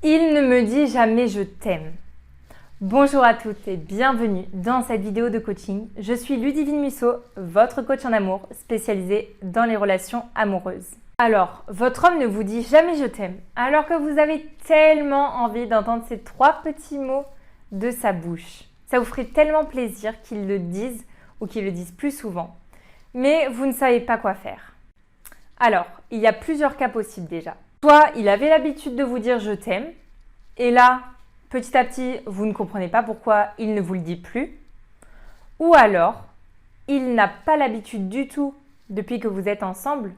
Il ne me dit jamais je t'aime. Bonjour à toutes et bienvenue dans cette vidéo de coaching. Je suis Ludivine Musso, votre coach en amour spécialisée dans les relations amoureuses. Alors, votre homme ne vous dit jamais je t'aime, alors que vous avez tellement envie d'entendre ces 3 petits mots de sa bouche. Ça vous ferait tellement plaisir qu'il le dise ou qu'il le dise plus souvent. Mais vous ne savez pas quoi faire. Alors, il y a plusieurs cas possibles déjà. Soit il avait l'habitude de vous dire je t'aime, et là, petit à petit, vous ne comprenez pas pourquoi il ne vous le dit plus. Ou alors, il n'a pas l'habitude du tout, depuis que vous êtes ensemble,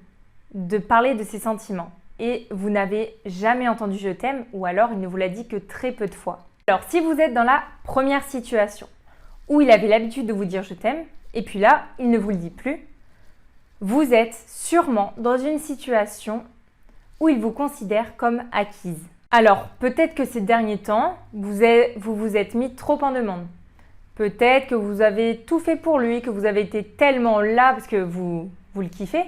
de parler de ses sentiments. Et vous n'avez jamais entendu je t'aime, ou alors il ne vous l'a dit que très peu de fois. Alors, si vous êtes dans la première situation, où il avait l'habitude de vous dire je t'aime, et puis là, il ne vous le dit plus, vous êtes sûrement dans une situation où il vous considère comme acquise. Alors, peut-être que ces derniers temps, vous vous êtes mis trop en demande. Peut-être que vous avez tout fait pour lui, que vous avez été tellement là, parce que vous le kiffez,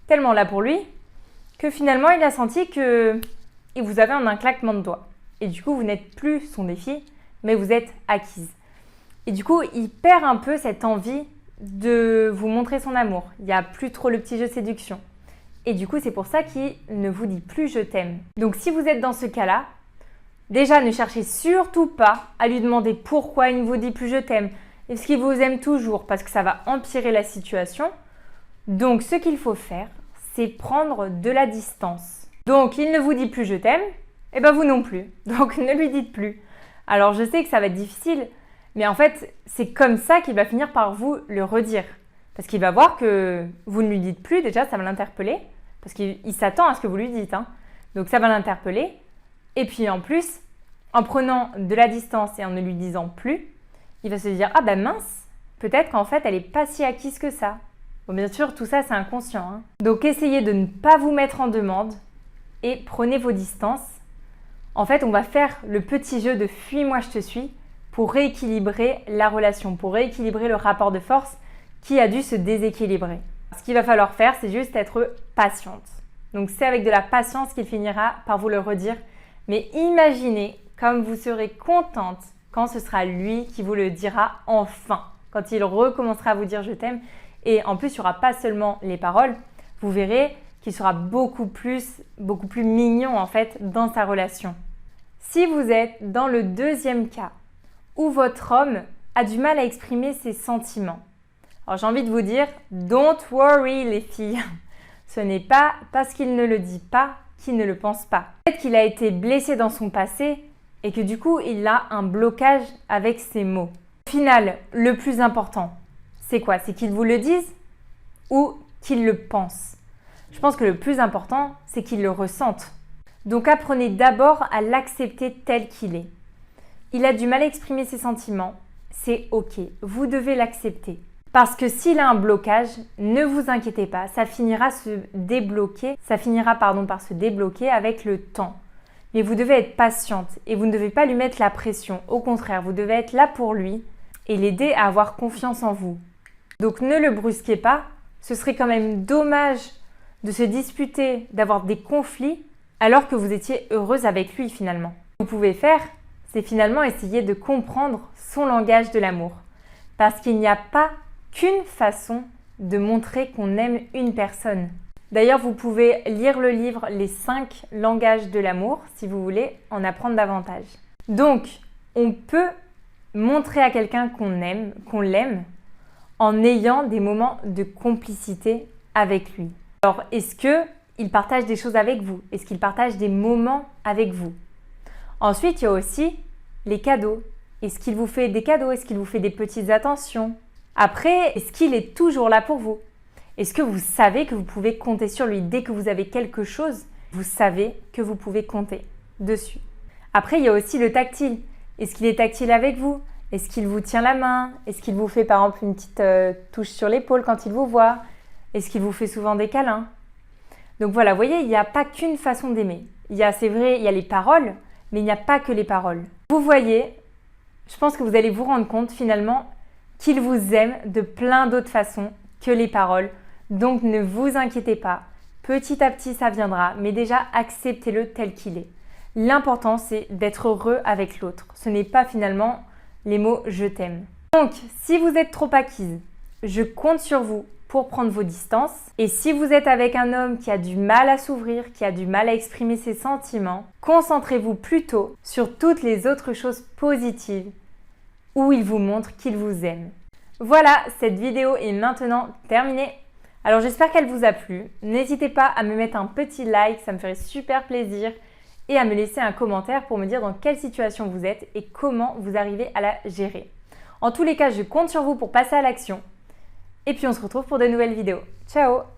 tellement là pour lui, que finalement, il a senti que vous avez en un claquement de doigts. Et du coup, vous n'êtes plus son défi, mais vous êtes acquise. Et du coup, il perd un peu cette envie de vous montrer son amour. Il n'y a plus trop le petit jeu de séduction. Et du coup, c'est pour ça qu'il ne vous dit plus je t'aime. Donc si vous êtes dans ce cas-là, déjà ne cherchez surtout pas à lui demander pourquoi il ne vous dit plus je t'aime. Est-ce qu'il vous aime toujours? Parce que ça va empirer la situation. Donc ce qu'il faut faire, c'est prendre de la distance. Donc il ne vous dit plus je t'aime, et bien vous non plus. Donc ne lui dites plus. Alors je sais que ça va être difficile, mais en fait c'est comme ça qu'il va finir par vous le redire. Parce qu'il va voir que vous ne lui dites plus, déjà ça va l'interpeller. Parce qu'il s'attend à ce que vous lui dites. Donc ça va l'interpeller. Et puis en plus, en prenant de la distance et en ne lui disant plus, il va se dire « Ah ben mince, peut-être qu'en fait elle n'est pas si acquise que ça ». Bon, bien sûr, tout ça c'est inconscient. Donc essayez de ne pas vous mettre en demande et prenez vos distances. En fait, on va faire le petit jeu de « fuis-moi, je te suis » pour rééquilibrer la relation, pour rééquilibrer le rapport de force qui a dû se déséquilibrer. Ce qu'il va falloir faire, c'est juste être patiente. Donc c'est avec de la patience qu'il finira par vous le redire. Mais imaginez comme vous serez contente quand ce sera lui qui vous le dira enfin. Quand il recommencera à vous dire je t'aime. Et en plus, il n'y aura pas seulement les paroles. Vous verrez qu'il sera beaucoup plus mignon en fait dans sa relation. Si vous êtes dans le deuxième cas, où votre homme a du mal à exprimer ses sentiments, alors j'ai envie de vous dire, don't worry les filles. Ce n'est pas parce qu'il ne le dit pas qu'il ne le pense pas. Peut-être qu'il a été blessé dans son passé et que du coup, il a un blocage avec ses mots. Au final, le plus important, c'est quoi? C'est qu'il vous le dise ou qu'il le pense? Je pense que le plus important, c'est qu'il le ressente. Donc apprenez d'abord à l'accepter tel qu'il est. Il a du mal à exprimer ses sentiments, c'est ok, vous devez l'accepter. Parce que s'il a un blocage, ne vous inquiétez pas, ça finira par se débloquer avec le temps. Mais vous devez être patiente et vous ne devez pas lui mettre la pression. Au contraire, vous devez être là pour lui et l'aider à avoir confiance en vous. Donc ne le brusquez pas, ce serait quand même dommage de se disputer, d'avoir des conflits alors que vous étiez heureuse avec lui finalement. Ce que vous pouvez faire, c'est finalement essayer de comprendre son langage de l'amour. Parce qu'il n'y a pas qu'une façon de montrer qu'on aime une personne. D'ailleurs, vous pouvez lire le livre Les 5 langages de l'amour si vous voulez en apprendre davantage. Donc, on peut montrer à quelqu'un qu'on aime, qu'on l'aime, en ayant des moments de complicité avec lui. Alors, est-ce qu'il partage des choses avec vous? Est-ce qu'il partage des moments avec vous? Ensuite, il y a aussi les cadeaux. Est-ce qu'il vous fait des cadeaux? Est-ce qu'il vous fait des petites attentions? Après, est-ce qu'il est toujours là pour vous? Est-ce que vous savez que vous pouvez compter sur lui? Dès que vous avez quelque chose, vous savez que vous pouvez compter dessus. Après, il y a aussi le tactile. Est-ce qu'il est tactile avec vous? Est-ce qu'il vous tient la main? Est-ce qu'il vous fait par exemple une petite touche sur l'épaule quand il vous voit? Est-ce qu'il vous fait souvent des câlins? Donc voilà, vous voyez, il n'y a pas qu'une façon d'aimer. C'est vrai, il y a les paroles, mais il n'y a pas que les paroles. Vous voyez, je pense que vous allez vous rendre compte finalement qu'il vous aime de plein d'autres façons que les paroles. Donc ne vous inquiétez pas, petit à petit ça viendra, mais déjà acceptez-le tel qu'il est. L'important, c'est d'être heureux avec l'autre. Ce n'est pas finalement les mots « je t'aime ». Donc, si vous êtes trop acquise, je compte sur vous pour prendre vos distances. Et si vous êtes avec un homme qui a du mal à s'ouvrir, qui a du mal à exprimer ses sentiments, concentrez-vous plutôt sur toutes les autres choses positives où il vous montre qu'il vous aime. Voilà, cette vidéo est maintenant terminée. Alors j'espère qu'elle vous a plu. N'hésitez pas à me mettre un petit like, ça me ferait super plaisir. Et à me laisser un commentaire pour me dire dans quelle situation vous êtes et comment vous arrivez à la gérer. En tous les cas, je compte sur vous pour passer à l'action. Et puis on se retrouve pour de nouvelles vidéos. Ciao!